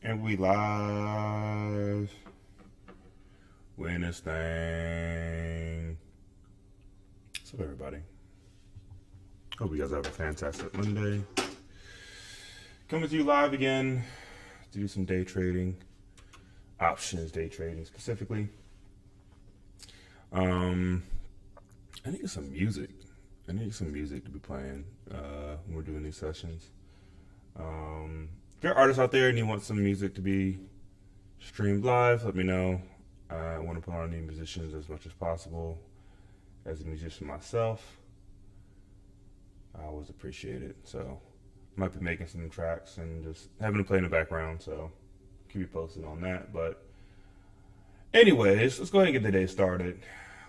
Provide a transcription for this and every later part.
And we live. Win this thing. So everybody, hope you guys have a fantastic Monday. Coming to you live again to do some day trading, options day trading specifically. I need some music. I need some music to be playing when we're doing these sessions. If you're artists out there and you want some music to be streamed live, let me know. I want to put on new musicians as much as possible. As a musician myself, I always appreciate it. So I might be making some tracks and just having to play in the background. So keep you posted on that. But anyways, let's go ahead and get the day started.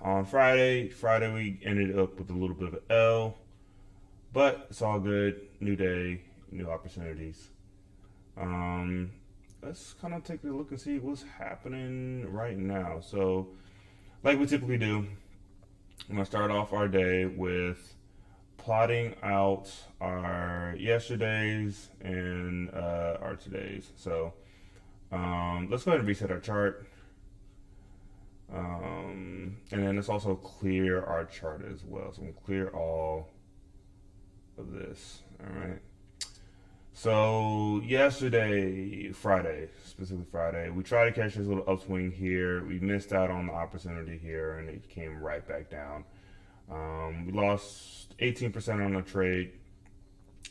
On Friday we ended up with a little bit of an L, but it's all good. New day, new opportunities. Let's kind of take a look and see what's happening right now. So, like we typically do, I'm going to start off our day with plotting out our yesterdays and our todays. So, let's go ahead and reset our chart. And then let's also clear our chart as well. So, I'm going to clear all of this. All right. So yesterday, Friday, specifically Friday, we tried to catch this little upswing here. We missed out on the opportunity here, and it came right back down. We lost 18% on the trade.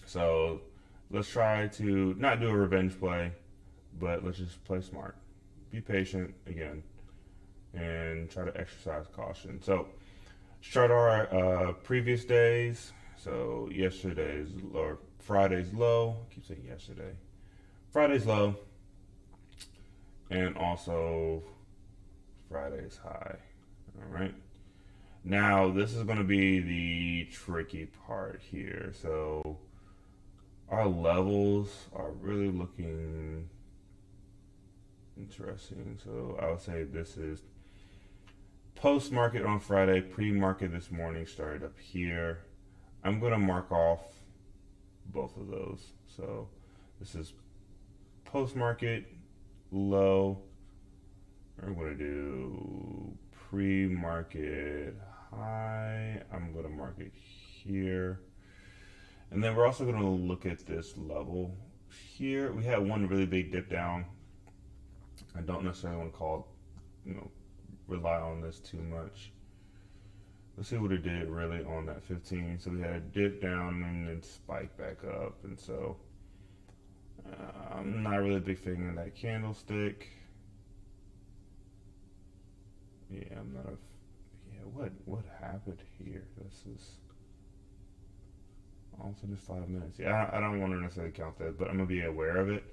So let's try to not do a revenge play, but let's just play smart. Be patient again, and try to exercise caution. So start our previous days. So yesterday's or Friday's low. I keep saying yesterday. Friday's low, and also Friday's high. All right. Now this is going to be the tricky part here. So our levels are really looking interesting. So I would say this is post market on Friday, pre market this morning started up here. I'm going to mark off both of those. So this is post market low. I'm going to do pre market high. I'm going to mark it here. And then we're also going to look at this level here. We had one really big dip down. I don't necessarily want to call, rely on this too much. Let's see what it did really on that 15. So we had a dip down and then spike back up. And so I'm not really a big fan of that candlestick. Yeah, I'm not a. Yeah, what happened here? This is also just 5 minutes. Yeah, I don't want to necessarily count that, but I'm gonna be aware of it.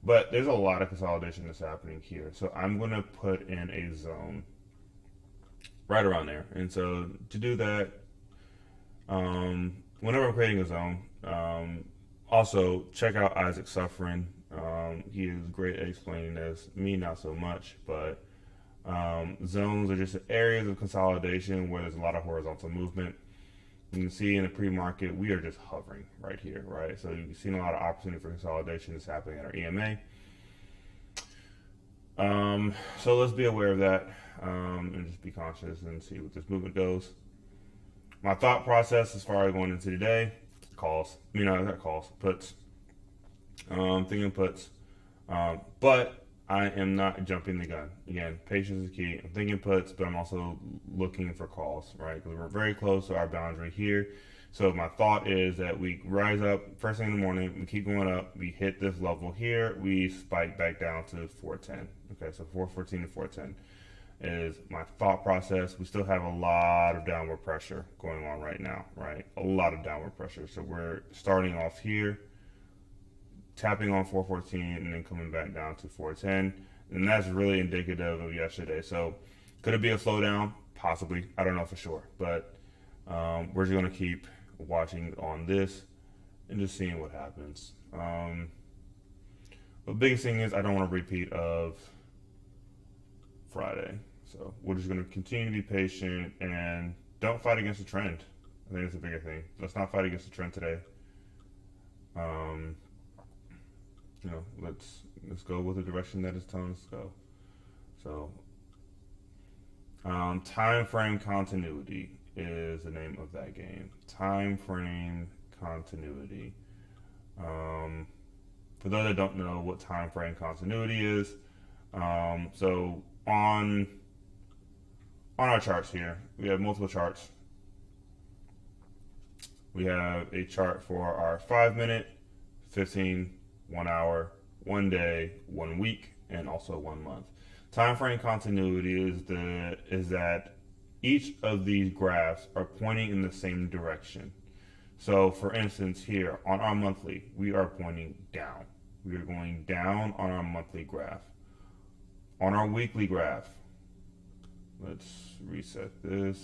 But there's a lot of consolidation that's happening here. So I'm gonna put in a zone right around there. And so to do that, whenever I'm creating a zone, also check out Isaac Suffering. He is great at explaining this. Me, not so much, but zones are just areas of consolidation where there's a lot of horizontal movement. You can see in the pre-market, we are just hovering right here, right? So you've seen a lot of opportunity for consolidation that's happening at our EMA. So let's be aware of that and just be conscious and see what this movement goes. My thought process as far as going into today, calls. Not calls, puts. Thinking puts. But I am not jumping the gun. Again, patience is key. I'm thinking puts, but I'm also looking for calls, right? Because we're very close to our boundary here. So my thought is that we rise up first thing in the morning, we keep going up, we hit this level here, we spike back down to 410. Okay, so 414 to 410 is my thought process. We still have a lot of downward pressure going on right now, right? A lot of downward pressure. So we're starting off here, tapping on 414 and then coming back down to 410. And that's really indicative of yesterday. So could it be a slowdown? Possibly. I don't know for sure. But we're just going to keep watching on this and just seeing what happens. The biggest thing is I don't want a repeat of Friday. So we're just going to continue to be patient and don't fight against the trend. I think that's a bigger thing. Let's not fight against the trend today. let's go with the direction that it's telling us to go. So, time frame continuity is the name of that game. Time frame continuity. For those that don't know what time frame continuity is, so on our charts here, we have multiple charts. We have a chart for our 5 minute, 15, 1 hour, 1 day, 1 week, and also 1 month. Time frame continuity is that each of these graphs are pointing in the same direction. So for instance here on our monthly, we are pointing down. We are going down on our monthly graph. On our weekly graph, let's reset this,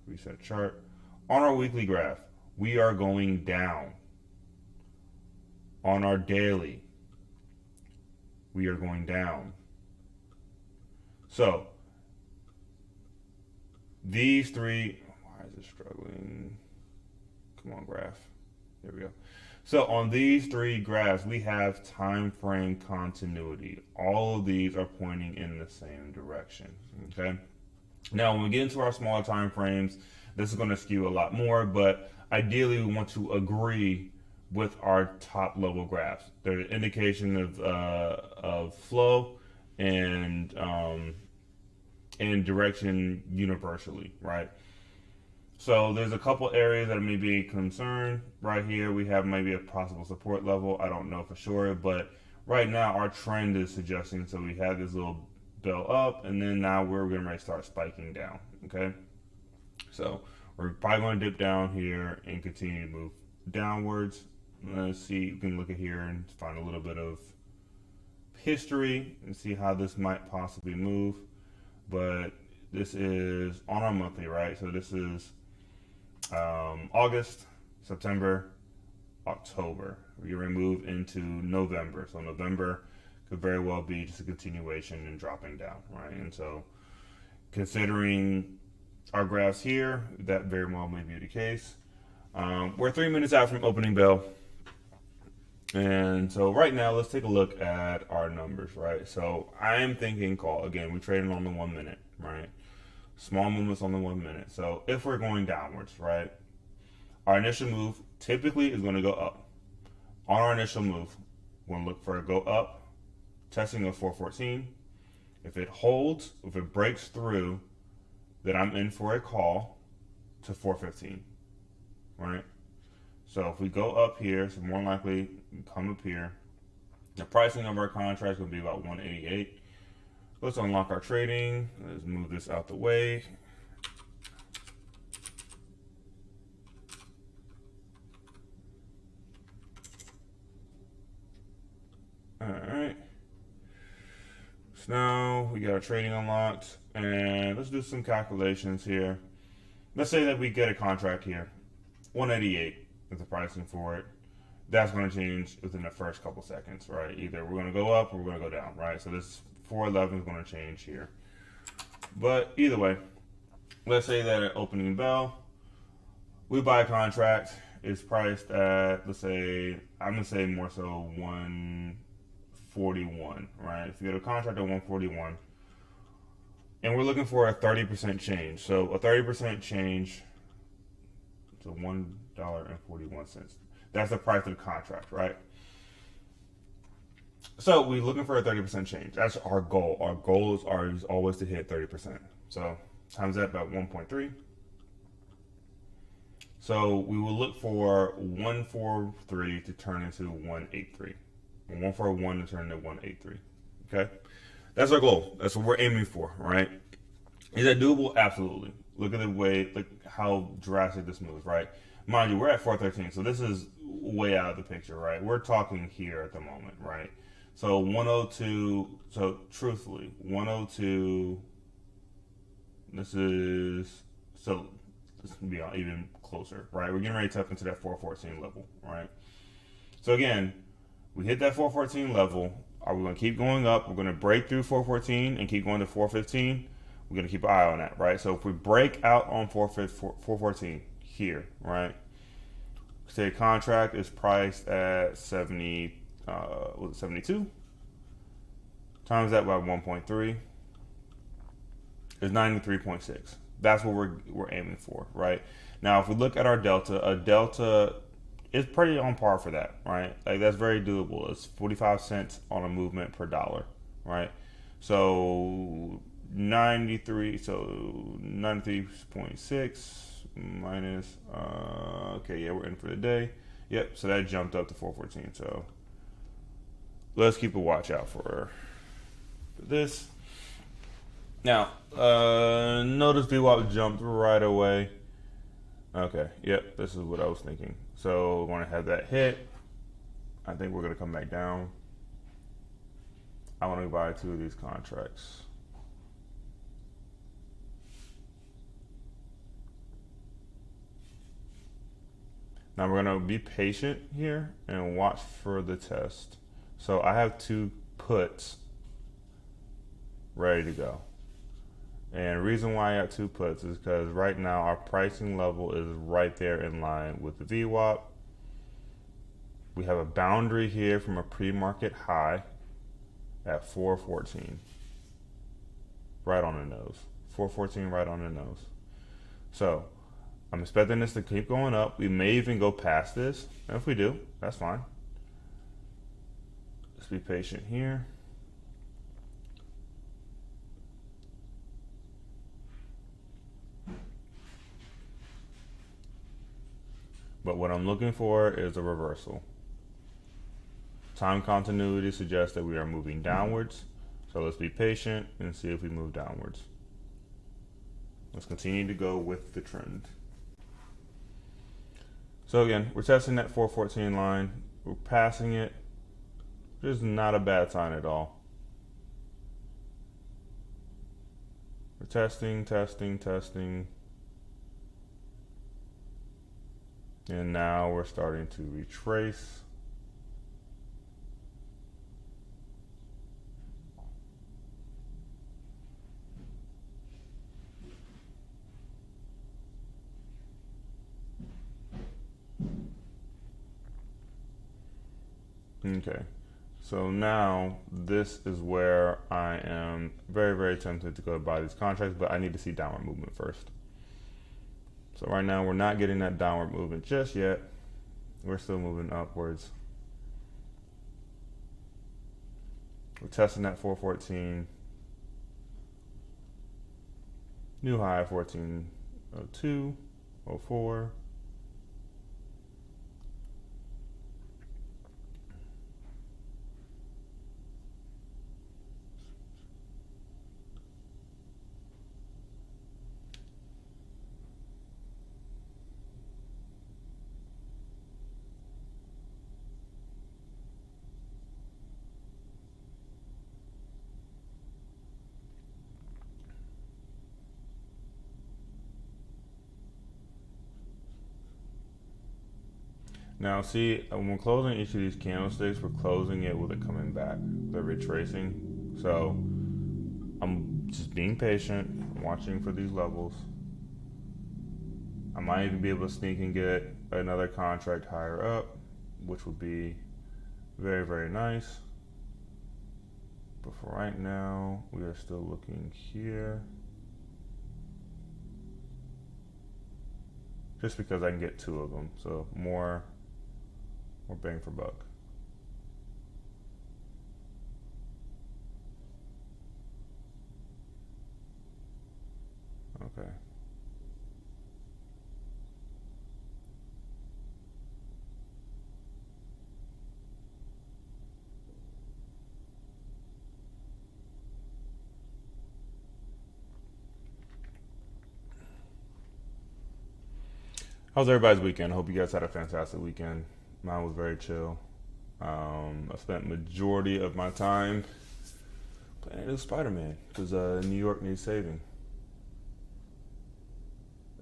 reset chart. On our weekly graph, we are going down. On our daily, we are going down. So, these three, why is it struggling? Come on, graph. There we go. So on these three graphs, we have time frame continuity. All of these are pointing in the same direction, okay? Now, when we get into our smaller time frames, this is going to skew a lot more, but ideally we want to agree with our top level graphs. They're an indication of flow and direction universally, right? So there's a couple areas that may be a concern. Right here, we have maybe a possible support level. I don't know for sure, but right now our trend is suggesting, so we have this little bell up, and then now we're going to start spiking down, okay? So we're probably going to dip down here and continue to move downwards. Let's see, you can look at here and find a little bit of history and see how this might possibly move. But this is on our monthly, right? So this is August, September, October. We're going to move into November. So November could very well be just a continuation and dropping down, right? And so considering our graphs here, that very well may be the case. We're 3 minutes out from opening bell. And so right now, let's take a look at our numbers, right? So I am thinking call. Again, we're trading on the 1 minute, right? Small movements on the 1 minute. So if we're going downwards, right, our initial move typically is going to go up. On our initial move, we're going to look for a go up, testing of 414. If it holds, if it breaks through, then I'm in for a call to 415, right? So if we go up here, so more likely come up here. The pricing of our contract will be about 188. Let's unlock our trading. Let's move this out the way. All right. So now we got our trading unlocked, and let's do some calculations here. Let's say that we get a contract here, 188 is the pricing for it. That's going to change within the first couple seconds, right? Either we're going to go up or we're going to go down, right? So this 411 is going to change here. But either way, let's say that at opening bell, we buy a contract. It's priced at, let's say, I'm going to say more so 141, right? If you get a contract at 141, and we're looking for a 30% change. So a 30% change to $1.41. That's the price of the contract, right? So we're looking for a 30% change. That's our goal. Our goal is always to hit 30%. So times that by 1.3. So we will look for 143 to turn into 183. 141 to turn into 183. Okay? That's our goal. That's what we're aiming for, right? Is that doable? Absolutely. Look at the way, like how drastic this moves, right? Mind you, we're at 413, so this is way out of the picture, right? We're talking here at the moment, right? So 102, so truthfully, 102, this is, so this can be even closer, right? We're getting ready to tap into that 414 level, right? So again, we hit that 414 level. Are we going to keep going up? We're going to break through 414 and keep going to 415. We're going to keep an eye on that, right? So if we break out on 414 here, right? Say contract is priced at 70, was it 72? Times that by 1.3 is 93.6. That's what we're aiming for, right? Now, if we look at our delta, a delta is pretty on par for that, right? Like that's very doable. It's 45 cents on a movement per dollar, right? So 93, so 93.6 minus, okay, yeah, we're in for the day. Yep, so that jumped up to 414. So let's keep a watch out for this. Now, notice VWAP jumped right away. Okay, yep, this is what I was thinking. So we're going to have that hit. I think we're going to come back down. I want to buy 2 of these contracts. Now we're going to be patient here and watch for the test. So I have 2 puts ready to go. And the reason why I got 2 puts is because right now our pricing level is right there in line with the VWAP. We have a boundary here from a pre-market high at 414. Right on the nose. 414 right on the nose. So I'm expecting this to keep going up. We may even go past this. And if we do, that's fine. Let's be patient here. But what I'm looking for is a reversal. Time continuity suggests that we are moving downwards. So let's be patient and see if we move downwards. Let's continue to go with the trend. So again, we're testing that 414 line. We're passing it. Which is not a bad sign at all. We're testing, testing, testing. And now we're starting to retrace. Okay, so now this is where I am very, very tempted to go buy these contracts, but I need to see downward movement first. So right now we're not getting that downward movement just yet. We're still moving upwards. We're testing that 414. New high 1402, 04. Now see, when we're closing each of these candlesticks, we're closing it with it coming back. They're retracing. So I'm just being patient, watching for these levels. I might even be able to sneak and get another contract higher up, which would be very, very nice. But for right now, we are still looking here. Just because I can get 2 of them, so more bang for buck. Okay. How's everybody's weekend? I hope you guys had a fantastic weekend. Mine was very chill. I spent majority of my time playing new Spider-Man because New York needs saving.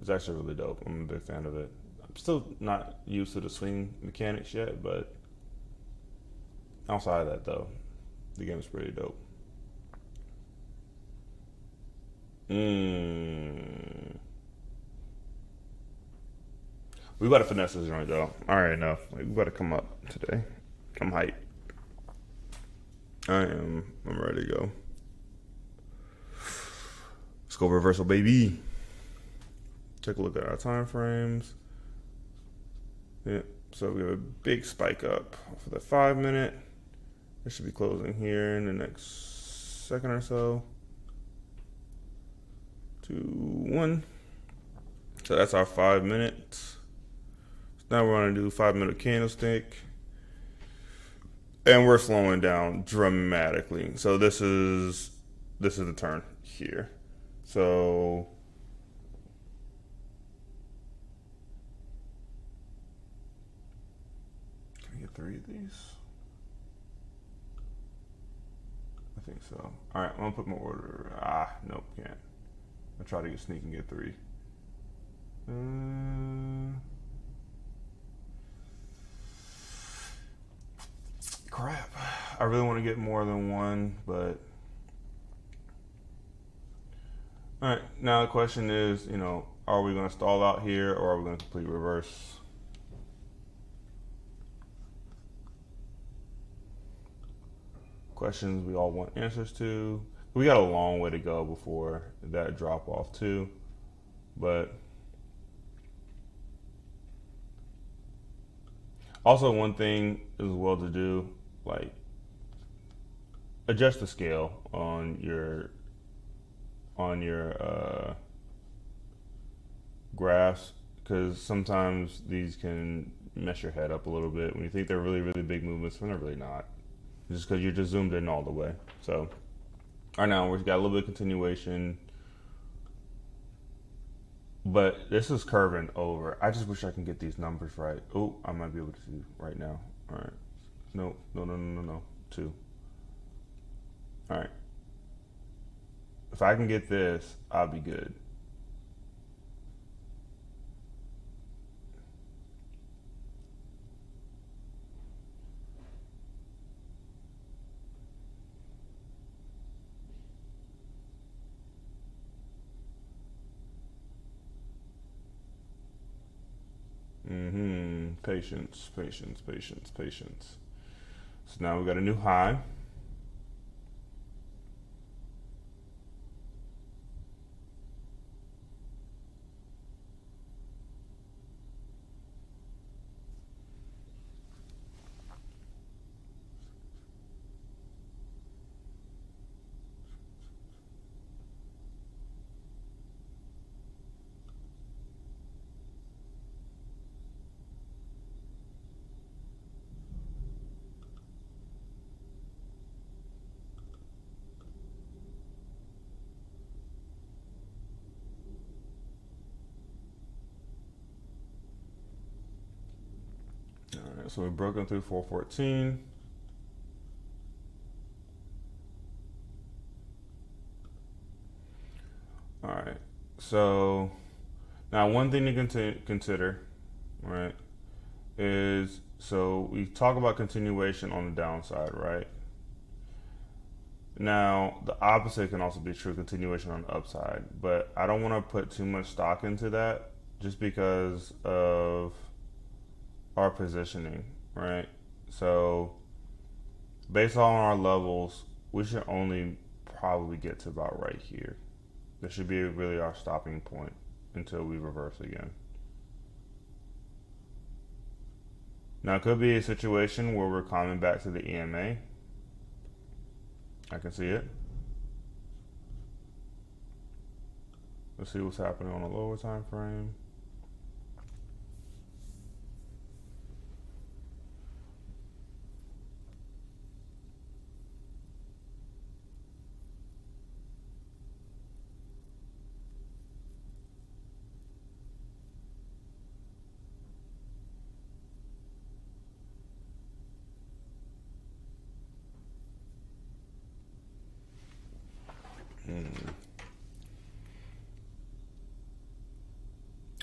It's actually really dope. I'm a big fan of it. I'm still not used to the swing mechanics yet, but outside of that though, the game is pretty dope. We about to finesse this joint though. All right, enough. We about to come up today. I'm hyped. I'm ready to go. Let's go reversal, baby. Take a look at our time frames. Yeah, so we have a big spike up for the 5 minute. It should be closing here in the next second or so. 2, 1. So that's our 5 minutes. So now we're going to do 5 minute candlestick. And we're slowing down dramatically. So this is the turn here. So can we get 3 of these? I think so. All right, I'm gonna put my order. Nope, can't. I'll try to get sneak and get 3. Crap. I really want to get more than 1, but all right. Now the question is, are we going to stall out here or are we going to complete reverse? Questions we all want answers to. We got a long way to go before that drop off too, but also one thing as well to do, like adjust the scale on your graphs, because sometimes these can mess your head up a little bit when you think they're really, really big movements when they're really not, just because you're just zoomed in all the way. So right now we've got a little bit of continuation, but this is curving over. I just wish I can get these numbers right. Oh, I might be able to see right now. All right. No. 2. All right. If I can get this, I'll be good. Patience. So now we got a new high. All right, so we've broken through 414. All right, so now one thing to consider, right, is so we talk about continuation on the downside, right? Now the opposite can also be true, continuation on the upside, but I don't want to put too much stock into that just because of our positioning, right? So based on our levels, we should only probably get to about right here. This should be really our stopping point until we reverse again. Now it could be a situation where we're coming back to the EMA. I can see it. Let's see what's happening on a lower time frame.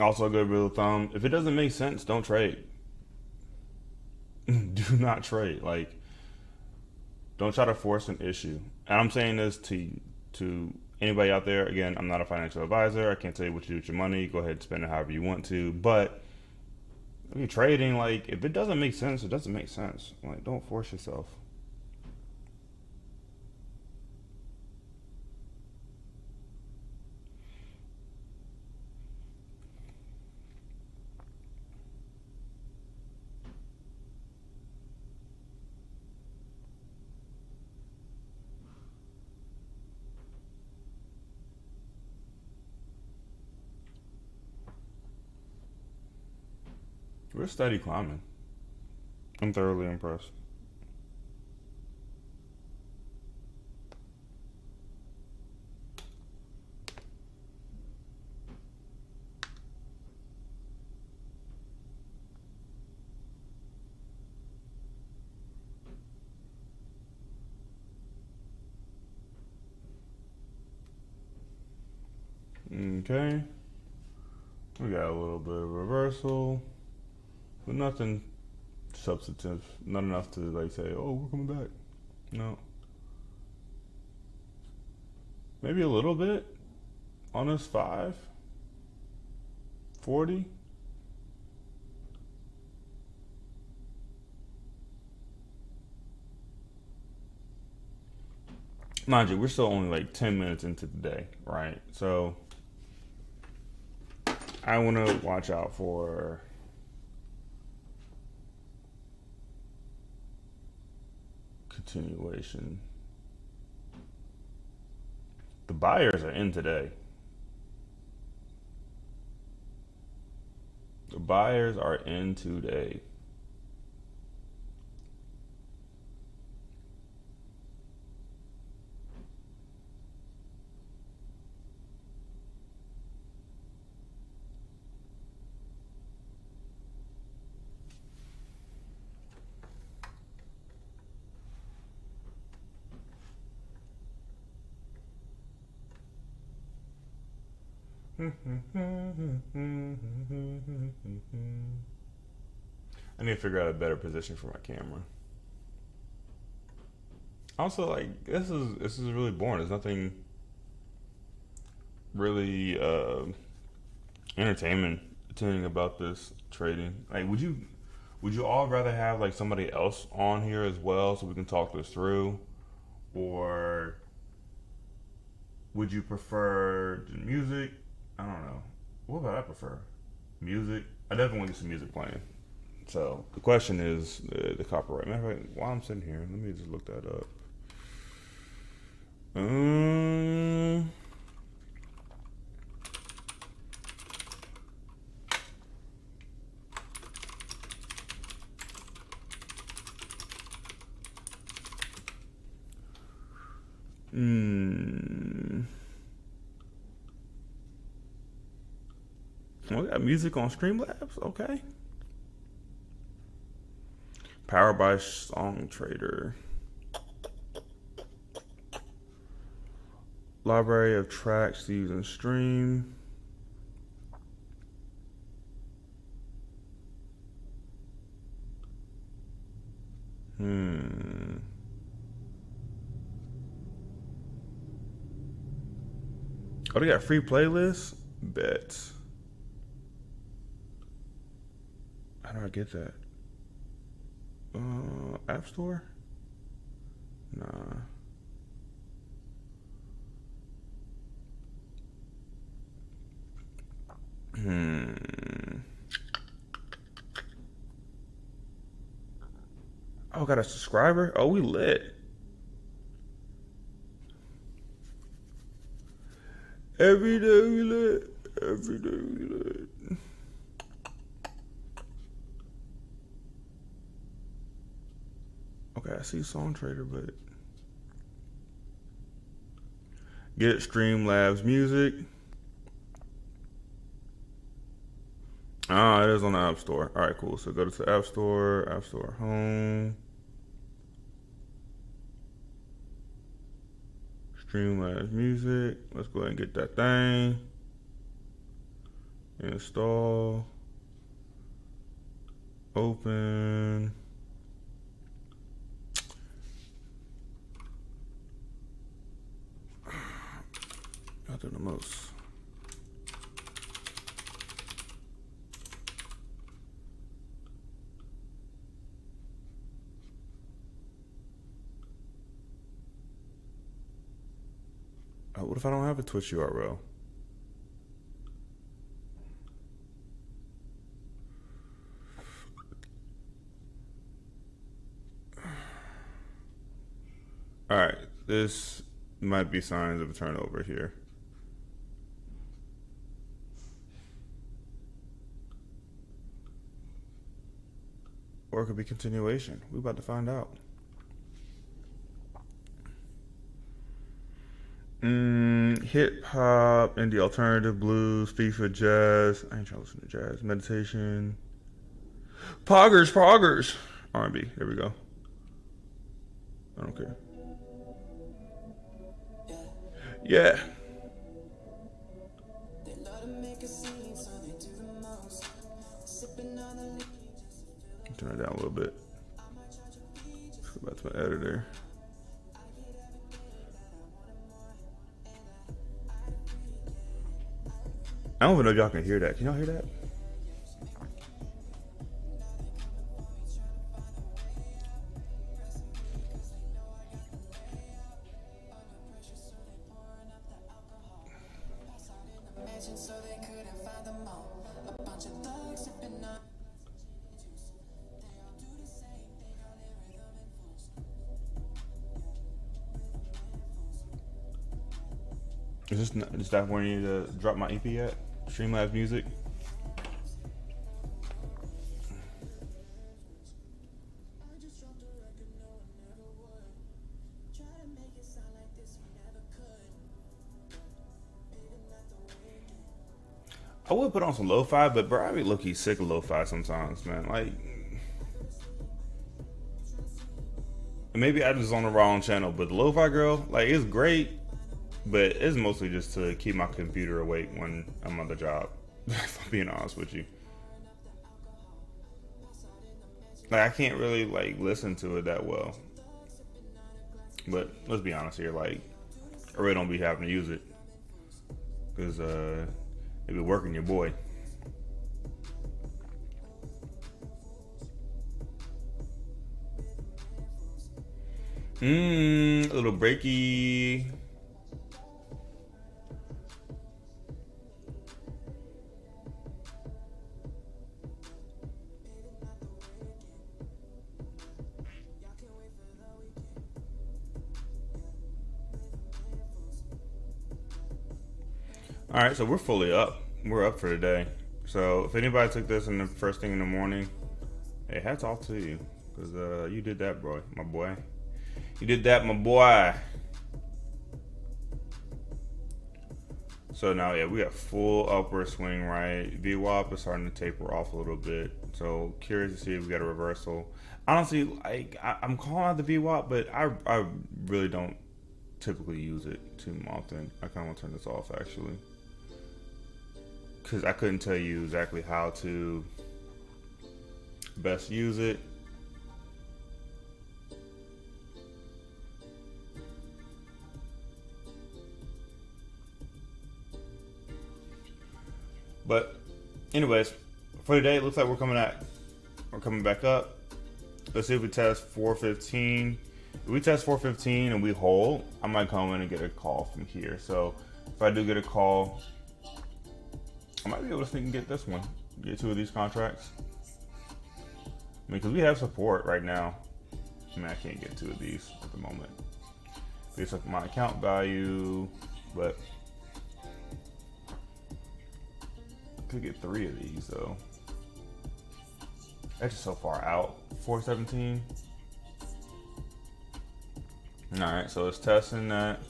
Also, a good rule of thumb: if it doesn't make sense, don't trade. Do not trade. Like, don't try to force an issue. And I'm saying this to anybody out there. Again, I'm not a financial advisor. I can't tell you what to do with your money. Go ahead and spend it however you want to. But if you're trading, like, if it doesn't make sense, it doesn't make sense. Like, don't force yourself. We're steady climbing. I'm thoroughly impressed. Okay. We got a little bit of reversal, but nothing substantive. Not enough to like say, oh, we're coming back. No. Maybe a little bit on this 540. Mind you, we're still only like 10 minutes into the day, right? So I want to watch out for continuation. The buyers are in today. The buyers are in today. I need to figure out a better position for my camera. Also, like this is really boring. There's nothing really entertainment about this trading. Like, would you all rather have like somebody else on here as well so we can talk this through, or would you prefer music? I don't know. What would I prefer? Music? I definitely want to get some music playing. So the question is the copyright. Matter of fact, while I'm sitting here, let me just look that up. We got music on Streamlabs. Okay. Powered by Song Trader. Library of tracks to use and stream. Oh, they got free playlists? Bet. How do I get that? App Store? Nah. Oh, got a subscriber? Oh, we lit. Every day we lit. Every day we lit. Okay, I see Song Trader, but get Streamlabs music. It is on the App Store. All right, cool. So go to the App Store Home, Streamlabs music. Let's go ahead and get that thing. Install. Open. I'll do the most. What if I don't have a Twitch URL? All right, this might be signs of a turnover here. or it could be continuation. We about to find out. Hip hop, indie alternative, blues, FIFA, jazz. I ain't trying to listen to jazz. Meditation. Poggers. R&B. There we go. I don't care. Yeah. Turn it down a little bit. Let's go back to my editor. I don't even know if y'all can hear that. Can y'all hear that? Is that where you need to drop my EP at? Streamlabs Music. I would put on some lo-fi, but bro, I be low-key sick of lo-fi sometimes, man. Like, maybe I was on the wrong channel, but the lo-fi girl, like, it's great, but it's mostly just to keep my computer awake when I'm on the job. If I'm being honest with you, like, I can't really like listen to it that well. But let's be honest here, like, I really don't be having to use it because it be working your boy. A little breaky. All right, so we're fully up. We're up for today. So if anybody took this in the first thing in the morning, hey, hats off to you, because you did that, bro, my boy. You did that, my boy. So now, yeah, we got full upward swing, right? VWAP is starting to taper off a little bit. So curious to see if we got a reversal. Honestly, like, I'm calling out the VWAP, but I really don't typically use it too often. I kind of want to turn this off, actually, because I couldn't tell you exactly how to best use it. But anyways, for today, it looks like we're coming back up. Let's see if we test 415. If we test 415 and we hold, I might come in and get a call from here. So if I do get a call, I might be able to sneak and get this one, get 2 of these contracts. I mean, because we have support right now. I mean, I can't get 2 of these at the moment based on my account value, but I could get 3 of these though. That's just so far out. 417. All right, so it's testing that.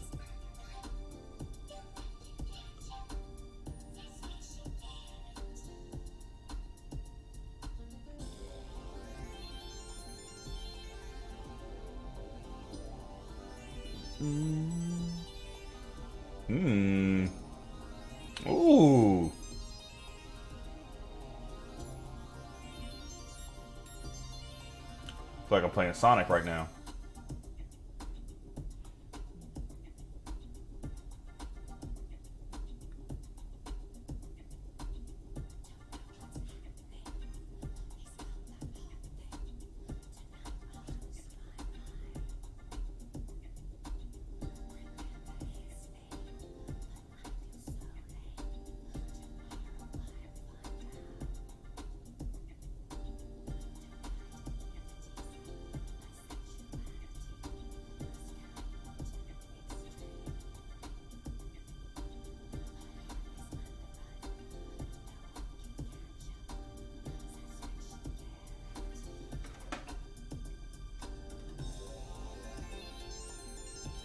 Ooh. Feel like I'm playing Sonic right now.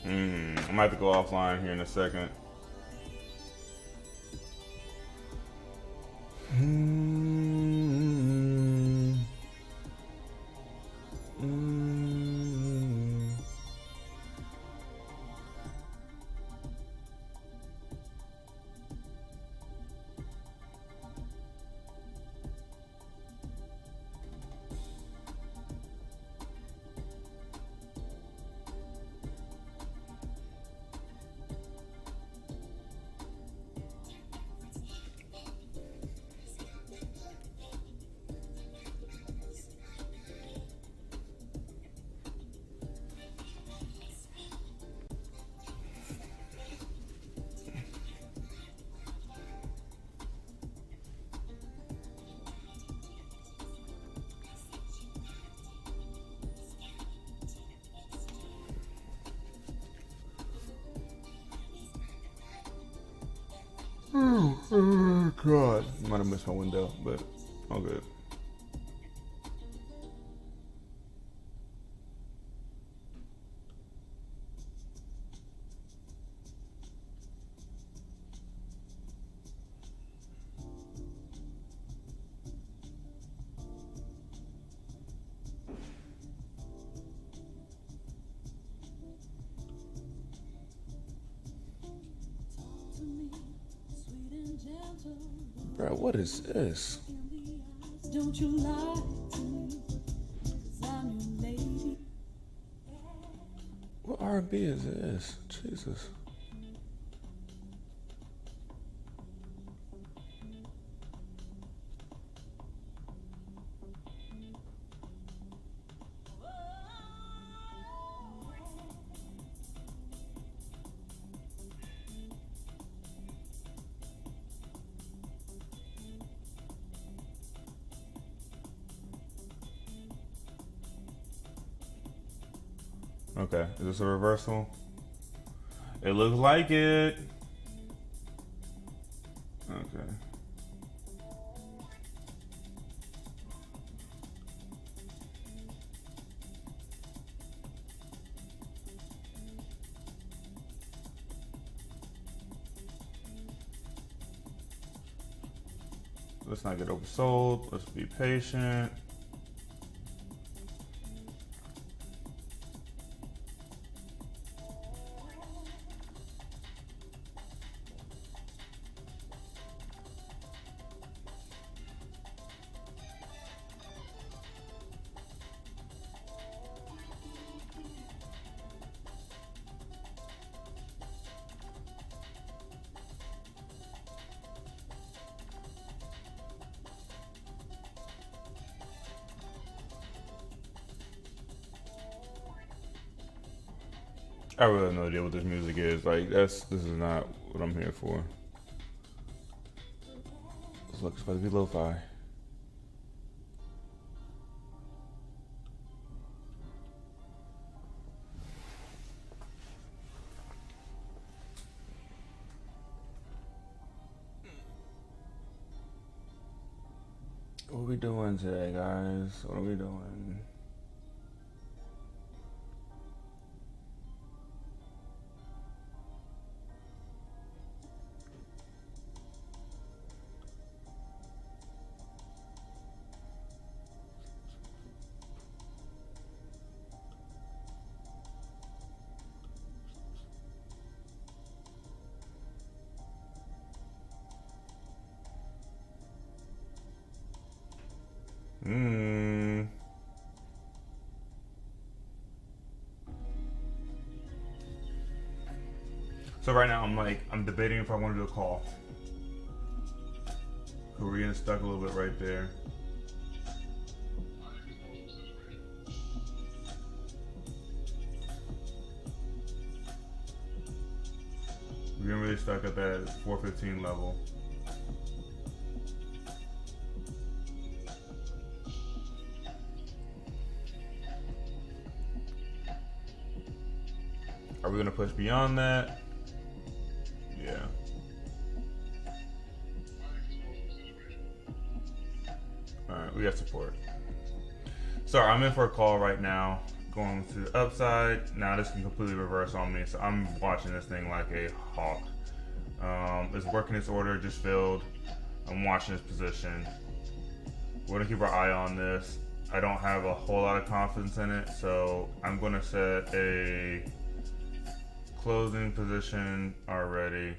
I might have to go offline here in a second. Oh God! Might have missed my window, but all good. Bro, what is this? Don't you lie to me, 'cause I'm your lady. What R&B is this? Jesus. Okay, is this a reversal? It looks like it. Okay. Let's not get oversold. Let's be patient. I really have no idea what this music is. Like, this is not what I'm here for. This looks supposed to be lo-fi. What are we doing today, guys? What are we doing? So right now I'm debating if I want to do a call. Korean stuck a little bit right there. We're getting really stuck at that 415 level. Are we gonna push beyond that? Yeah. Alright, we got support. Sorry, I'm in for a call right now. going to the upside. Now this can completely reverse on me, so I'm watching this thing like a hawk. It's working its order, just failed. I'm watching this position. We're gonna keep our eye on this. I don't have a whole lot of confidence in it, so I'm gonna set a closing position already,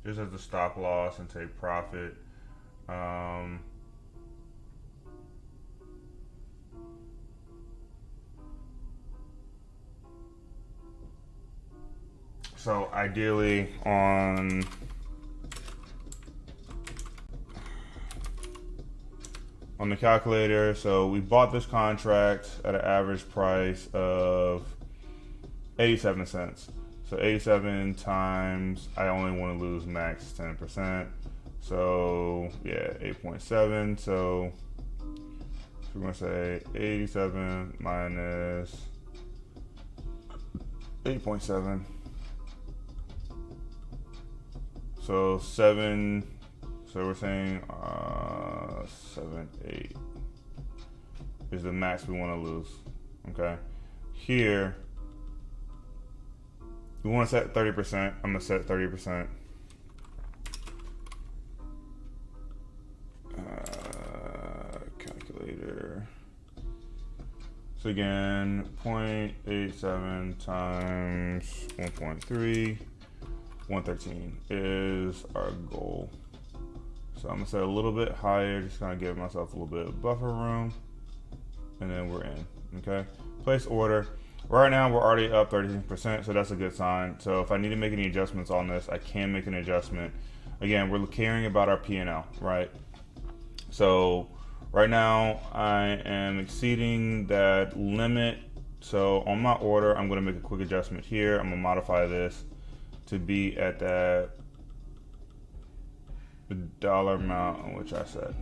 just as a stop loss and take profit. So ideally on the calculator, so we bought this contract at an average price of 87 cents. So 87 times, I only want to lose max 10%. So yeah, 8.7. So we're going to say 87 minus 8.7. So 7, so we're saying 7, 8 is the max we want to lose. Okay. Here, we want to set 30%. I'm going to set 30%. Calculator. So again, 0.87 times 1.3. 113 is our goal. So I'm gonna set a little bit higher, just kind of give myself a little bit of buffer room, and then we're in. Okay, place order. Right now we're already up 13%, so that's a good sign. So if I need to make any adjustments on this, I can make an adjustment. Again, we're caring about our P&L, right? So right now I am exceeding that limit. So on my order, I'm gonna make a quick adjustment here. I'm gonna modify this to be at that dollar amount on which I set.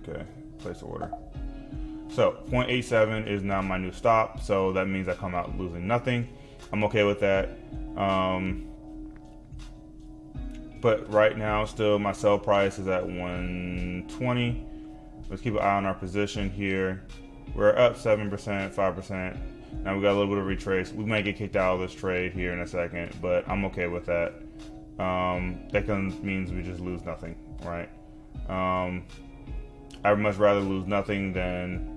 Okay, place order. So 0.87 is now my new stop, so that means I come out losing nothing. I'm okay with that. But right now still my sell price is at 120. Let's keep an eye on our position here. We're up 7%, 5%. Now we got a little bit of retrace. We might get kicked out of this trade here in a second, but I'm okay with that. That means we just lose nothing, right? I'd much rather lose nothing than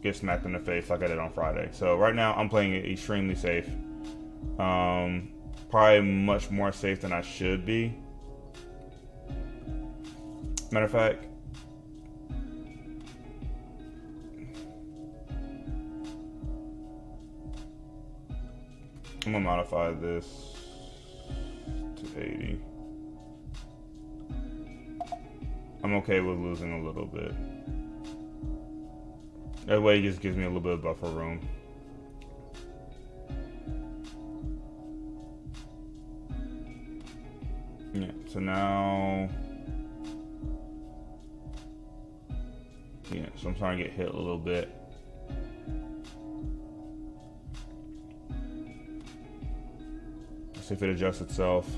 get smacked in the face like I did on Friday. So right now I'm playing it extremely safe. Probably much more safe than I should be. Matter of fact, I'm gonna modify this to 80. I'm okay with losing a little bit. That way it just gives me a little bit of buffer room. Yeah, so now, yeah, so I'm starting to get hit a little bit. See if it adjusts itself.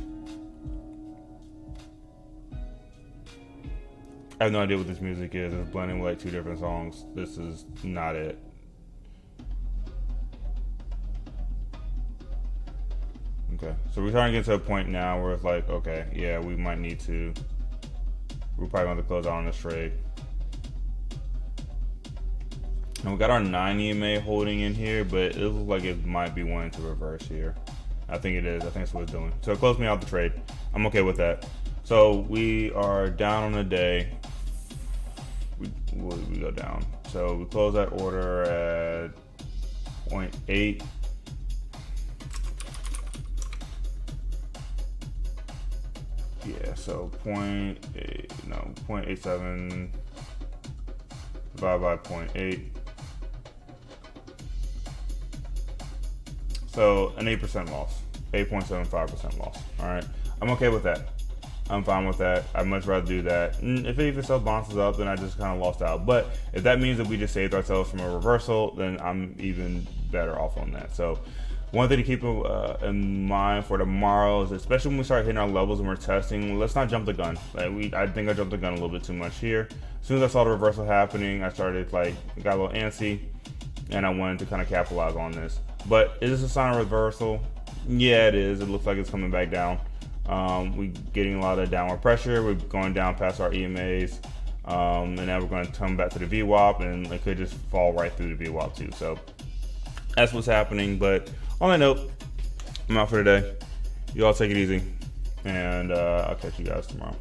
I have no idea what this music is. It's blending with like 2 different songs. This is not it. Okay, so we're starting to get to a point now where it's like, okay, yeah, we might need to. We're probably going to close out on this trade. And we got our 9 EMA holding in here, but it looks like it might be wanting to reverse here. I think it is. I think that's what it's doing. So it closed me out the trade. I'm okay with that. So we are down on the day. We go down. So we close that order at 0.8. Yeah, so 0.87 divided by 0.8. So an 8% loss, 8.75% loss. All right, I'm okay with that. I'm fine with that. I'd much rather do that. And if it even still bounces up, then I just kind of lost out. But if that means that we just saved ourselves from a reversal, then I'm even better off on that. So one thing to keep in mind for tomorrow is, especially when we start hitting our levels and we're testing, let's not jump the gun. Like I think I jumped the gun a little bit too much here. As soon as I saw the reversal happening, I started got a little antsy. and I wanted to kind of capitalize on this. But is this a sign of reversal? Yeah, it is. It looks like it's coming back down. We're getting a lot of downward pressure. We're going down past our EMAs, and now we're going to come back to the VWAP, and it could just fall right through the VWAP too. So that's what's happening. But on that note, I'm out for today. You all take it easy, and I'll catch you guys tomorrow.